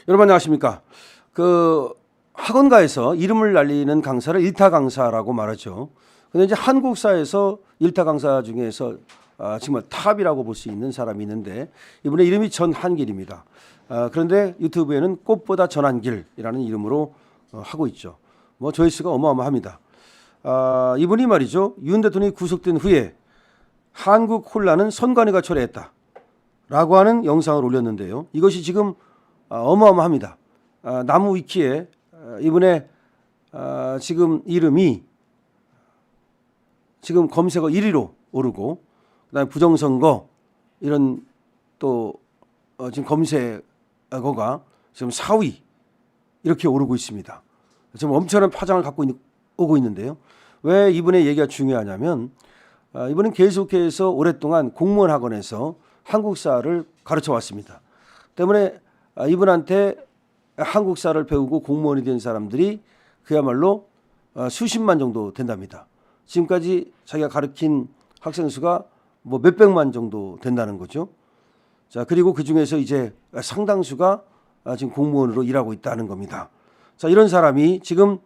여러분 안녕하십니까? 그 학원가에서 이름을 날리는 강사를 일타 강사라고 말하죠. 근데 이제 한국사에서 일타 강사 중에서 정말 탑이라고 볼 수 있는 사람이 있는데 이분의 이름이 전한길입니다. 그런데 유튜브에는 꽃보다 전한길이라는 이름으로 하고 있죠. 뭐 조회수가 어마어마합니다. 이분이 말이죠. 윤 대통령이 구속된 후에 한국 혼란은 선관위가 초래했다 라고 하는 영상을 올렸는데요. 이것이 지금 어마어마합니다. 나무 위키에 이분의 지금 이름이 지금 검색어 1위로 오르고 그다음에 부정선거 이런 또 지금 검색어가 지금 4위 이렇게 오르고 있습니다. 지금 엄청난 파장을 갖고 오고 있는데요. 왜 이분의 얘기가 중요하냐면 이분은 계속해서 오랫동안 공무원 학원에서 한국사를 가르쳐 왔습니다. 때문에 이분한테 한국사를 배우고 공무원이 된 사람들이 그야말로 수십만 정도 된답니다. 지금까지 자기가 가르친 학생 수가 뭐 몇백만 정도 된다는 거죠. 자, 그리고 그 중에서 이제 상당수가 지금 공무원으로 일하고 있다는 겁니다. 자, 이런 사람이 지금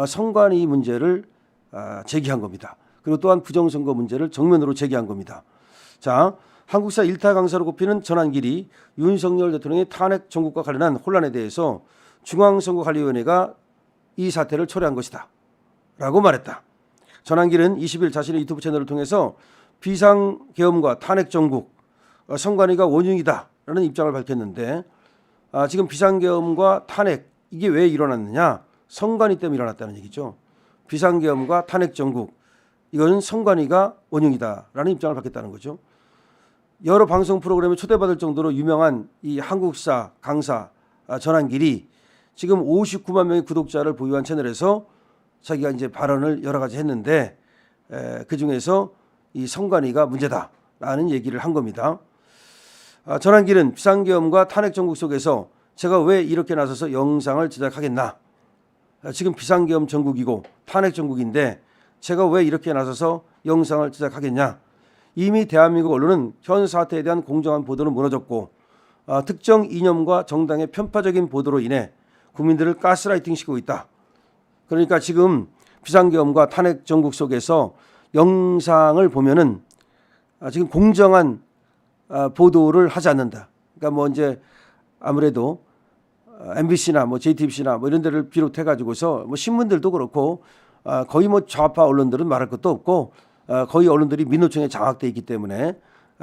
선관위 문제를 제기한 겁니다. 그리고 또한 부정선거 문제를 정면으로 제기한 겁니다. 자, 한국사 일타 강사로 꼽히는 전한길이 윤석열 대통령의 탄핵 정국과 관련한 혼란에 대해서 중앙선거관리위원회가 이 사태를 초래한 것이다 라고 말했다. 전한길은 20일 자신의 유튜브 채널을 통해서 비상계엄과 탄핵 정국, 선관위가 원흉이다 라는 입장을 밝혔는데 지금 비상계엄과 탄핵 이게 왜 일어났느냐? 선관위 때문에 일어났다는 얘기죠. 비상계엄과 탄핵 정국 이거는 선관위가 원흉이다 라는 입장을 밝혔다는 거죠. 여러 방송 프로그램에 초대받을 정도로 유명한 이 한국사 강사 전한길이 지금 59만 명의 구독자를 보유한 채널에서 자기가 이제 발언을 여러 가지 했는데 그 중에서 이 선관위가 문제다라는 얘기를 한 겁니다. 전한길은 비상계엄과 탄핵 정국 속에서 제가 왜 이렇게 나서서 영상을 제작하겠나? 지금 비상계엄 정국이고 탄핵 정국인데 제가 왜 이렇게 나서서 영상을 제작하겠냐? 이미 대한민국 언론은 현 사태에 대한 공정한 보도는 무너졌고 특정 이념과 정당의 편파적인 보도로 인해 국민들을 가스라이팅 시키고 있다. 그러니까 지금 비상계엄과 탄핵 정국 속에서 영상을 보면은 지금 공정한 보도를 하지 않는다. 그러니까 뭐 이제 아무래도 MBC나 뭐 JTBC나 뭐 이런 데를 비롯해 가지고서 뭐 신문들도 그렇고 거의 뭐 좌파 언론들은 말할 것도 없고 거의 언론들이 민노총에 장악돼 있기 때문에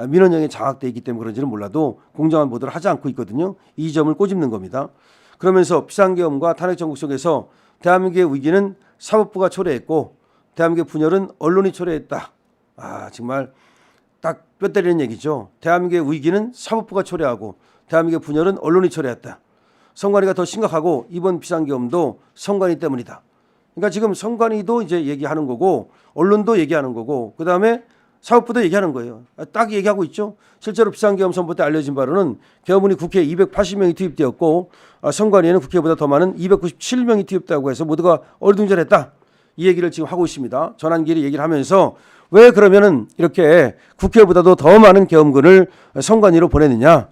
민원영에 장악돼 있기 때문에 그런지는 몰라도 공정한 보도를 하지 않고 있거든요. 이 점을 꼬집는 겁니다. 그러면서 비상계엄과 탄핵 정국 속에서 대한민국의 위기는 사법부가 초래했고 대한민국의 분열은 언론이 초래했다. 정말 딱 뼈 때리는 얘기죠. 대한민국의 위기는 사법부가 초래하고 대한민국의 분열은 언론이 초래했다. 선관위가 더 심각하고 이번 비상계엄도 선관위 때문이다. 그러니까 지금 선관위도 이제 얘기하는 거고 언론도 얘기하는 거고 그다음에 사법부도 얘기하는 거예요. 딱 얘기하고 있죠. 실제로 비상계엄 선포 때 알려진 바로는 계엄군이 국회에 280명이 투입되었고 선관위에는 국회보다 더 많은 297명이 투입되었다고 해서 모두가 어리둥절했다. 이 얘기를 지금 하고 있습니다. 전한길이 얘기를 하면서 왜 그러면은 이렇게 국회보다도 더 많은 계엄군을 선관위로 보내느냐.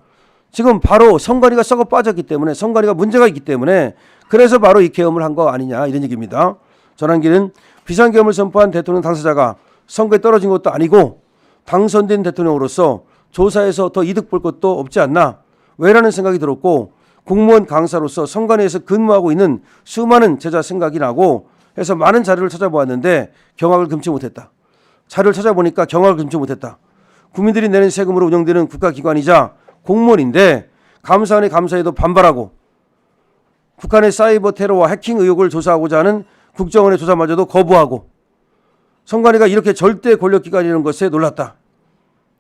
지금 바로 선관위가 썩어 빠졌기 때문에 선관위가 문제가 있기 때문에 그래서 바로 이 계엄을 한 거 아니냐 이런 얘기입니다. 전한길은 비상계엄을 선포한 대통령 당사자가 선거에 떨어진 것도 아니고 당선된 대통령으로서 조사에서 더 이득 볼 것도 없지 않나 왜라는 생각이 들었고 공무원 강사로서 선관위에서 근무하고 있는 수많은 제자 생각이 나고 해서 많은 자료를 찾아보았는데 경악을 금치 못했다. 자료를 찾아보니까 경악을 금치 못했다. 국민들이 내는 세금으로 운영되는 국가기관이자 공무원인데 감사원의 감사에도 반발하고 북한의 사이버 테러와 해킹 의혹을 조사하고자 하는 국정원의 조사마저도 거부하고 선관위가 이렇게 절대 권력기관이라는 것에 놀랐다.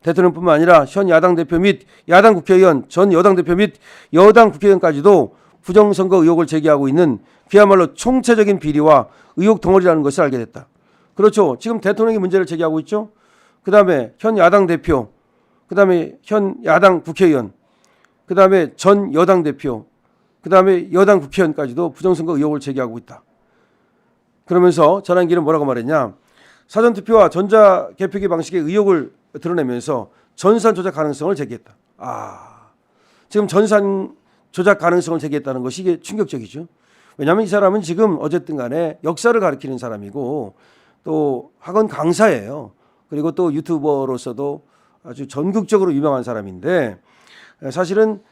대통령뿐만 아니라 현 야당 대표 및 야당 국회의원, 전 여당 대표 및 여당 국회의원까지도 부정선거 의혹을 제기하고 있는 그야말로 총체적인 비리와 의혹 덩어리라는 것을 알게 됐다. 그렇죠. 지금 대통령이 문제를 제기하고 있죠. 그다음에 현 야당 대표, 그다음에 현 야당 국회의원, 그다음에 전 여당 대표, 그다음에 여당 국회의원까지도 부정선거 의혹을 제기하고 있다. 그러면서 전한길은 뭐라고 말했냐. 사전투표와 전자개표기 방식의 의혹을 드러내면서 전산 조작 가능성을 제기했다. 지금 전산 조작 가능성을 제기했다는 것이 이게 충격적이죠. 왜냐하면 이 사람은 지금 어쨌든 간에 역사를 가르치는 사람이고 또 학원 강사예요. 그리고 또 유튜버로서도 아주 전국적으로 유명한 사람인데 사실은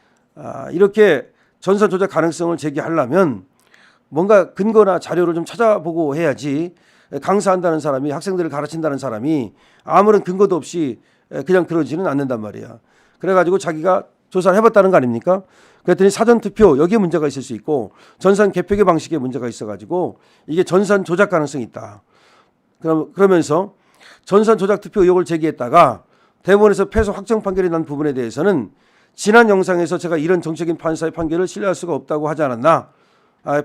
이렇게 전산 조작 가능성을 제기하려면 뭔가 근거나 자료를 좀 찾아보고 해야지 강사한다는 사람이 학생들을 가르친다는 사람이 아무런 근거도 없이 그냥 그러지는 않는단 말이야. 그래가지고 자기가 조사를 해봤다는 거 아닙니까? 그랬더니 사전투표 여기에 문제가 있을 수 있고 전산 개표기 방식에 문제가 있어가지고 이게 전산 조작 가능성이 있다. 그러면서 전산 조작 투표 의혹을 제기했다가 대법원에서 패소 확정 판결이 난 부분에 대해서는 지난 영상에서 제가 이런 정치적인 판사의 판결을 신뢰할 수가 없다고 하지 않았나.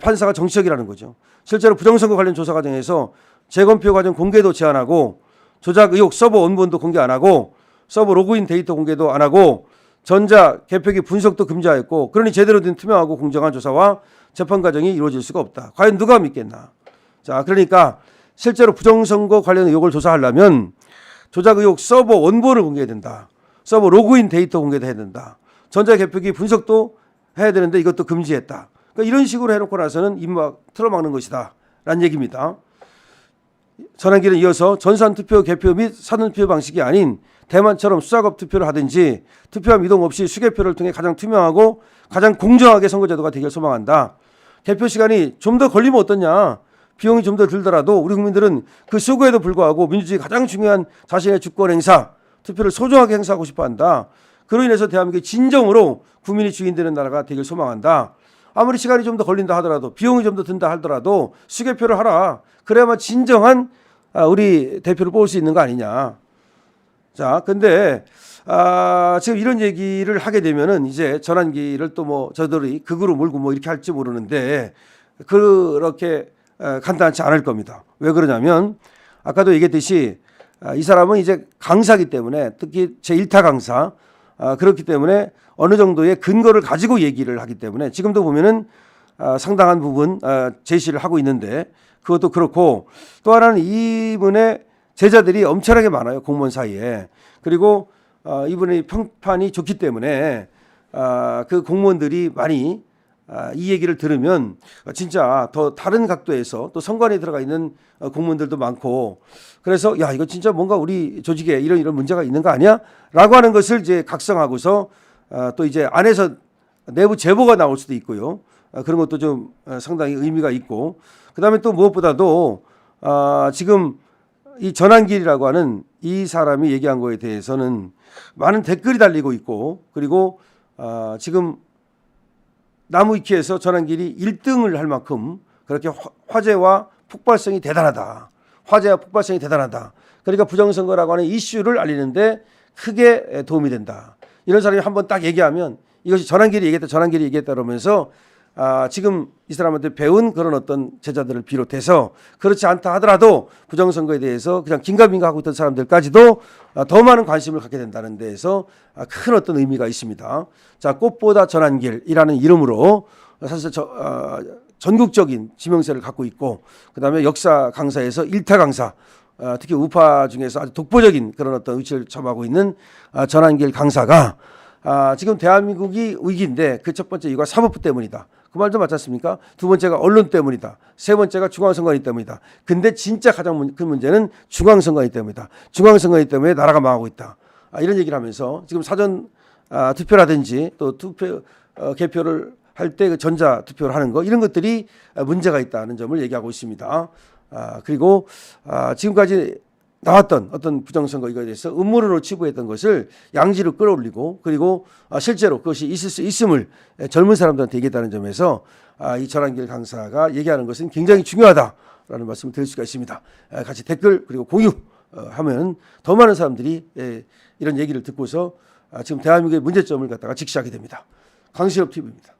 판사가 정치적이라는 거죠. 실제로 부정선거 관련 조사 과정에서 재검표 과정 공개도 제한하고 조작 의혹 서버 원본도 공개 안 하고 서버 로그인 데이터 공개도 안 하고 전자 개표기 분석도 금지하였고 그러니 제대로 된 투명하고 공정한 조사와 재판 과정이 이루어질 수가 없다. 과연 누가 믿겠나. 자, 그러니까 실제로 부정선거 관련 의혹을 조사하려면 조작 의혹 서버 원본을 공개해야 된다. 서버 로그인 데이터 공개도 해야 된다. 전자 개표기 분석도 해야 되는데 이것도 금지했다. 그러니까 이런 식으로 해놓고 나서는 입막 틀어막는 것이다 라는 얘기입니다. 전환기는 이어서 전산투표 개표 및 사전투표 방식이 아닌 대만처럼 수작업 투표를 하든지 투표함 이동 없이 수개표를 통해 가장 투명하고 가장 공정하게 선거제도가 되길 소망한다. 개표 시간이 좀 더 걸리면 어떠냐. 비용이 좀 더 들더라도 우리 국민들은 그 수고에도 불구하고 민주주의 가장 중요한 자신의 주권 행사, 투표를 소중하게 행사하고 싶어한다. 그로 인해서 대한민국이 진정으로 국민이 주인되는 나라가 되길 소망한다. 아무리 시간이 좀 더 걸린다 하더라도 비용이 좀 더 든다 하더라도 수개표를 하라. 그래야만 진정한 우리 대표를 뽑을 수 있는 거 아니냐. 자, 근데 지금 이런 얘기를 하게 되면은 이제 전환기를 또 뭐 저들이 극으로 몰고 뭐 이렇게 할지 모르는데 그렇게 간단치 않을 겁니다. 왜 그러냐면 아까도 얘기했듯이 이 사람은 이제 강사기 때문에 특히 제1타 강사 그렇기 때문에 어느 정도의 근거를 가지고 얘기를 하기 때문에 지금도 보면은 상당한 부분 제시를 하고 있는데 그것도 그렇고 또 하나는 이분의 제자들이 엄청나게 많아요. 공무원 사이에. 그리고 이분의 평판이 좋기 때문에 그 공무원들이 많이 이 얘기를 들으면 진짜 더 다른 각도에서 또 선관위에 들어가 있는 공무원들도 많고 그래서 야 이거 진짜 뭔가 우리 조직에 이런 문제가 있는 거 아니야? 라고 하는 것을 이제 각성하고서 또 이제 안에서 내부 제보가 나올 수도 있고요. 그런 것도 좀 상당히 의미가 있고 그다음에 또 무엇보다도 지금 이 전환길이라고 하는 이 사람이 얘기한 거에 대해서는 많은 댓글이 달리고 있고 그리고 지금 나무위키에서 전환길이 1등을 할 만큼 그렇게 화제와 폭발성이 대단하다. 화제와 폭발성이 대단하다. 그러니까 부정선거라고 하는 이슈를 알리는데 크게 도움이 된다. 이런 사람이 한번 딱 얘기하면 이것이 전환길이 얘기했다 그러면서 지금 이 사람한테 배운 그런 어떤 제자들을 비롯해서 그렇지 않다 하더라도 부정선거에 대해서 그냥 긴가민가 하고 있던 사람들까지도 더 많은 관심을 갖게 된다는 데에서 큰 어떤 의미가 있습니다. 자, 꽃보다 전환길이라는 이름으로 사실 전국적인 지명세를 갖고 있고 그다음에 역사 강사에서 1타 강사 특히 우파 중에서 아주 독보적인 그런 어떤 위치를 점하고 있는 전환길 강사가 지금 대한민국이 위기인데 그 첫 번째 이유가 사법부 때문이다. 그 말도 맞지 않습니까? 두 번째가 언론 때문이다. 세 번째가 중앙선관위 때문이다. 근데 진짜 가장 큰 문제는 중앙선관위 때문이다. 중앙선관위 때문에 나라가 망하고 있다. 이런 얘기를 하면서 지금 사전 투표라든지 또 투표 개표를 할 때 그 전자 투표를 하는 거 이런 것들이 문제가 있다는 점을 얘기하고 있습니다. 그리고 지금까지 나왔던 어떤 부정선거 이거에 대해서 음모론으로 치부했던 것을 양지로 끌어올리고 그리고 실제로 그것이 있을 수 있음을 젊은 사람들한테 얘기했다는 점에서 이 전환길 강사가 얘기하는 것은 굉장히 중요하다라는 말씀을 드릴 수가 있습니다. 같이 댓글 그리고 공유하면 더 많은 사람들이 이런 얘기를 듣고서 지금 대한민국의 문제점을 갖다가 직시하게 됩니다. 강신업 TV입니다.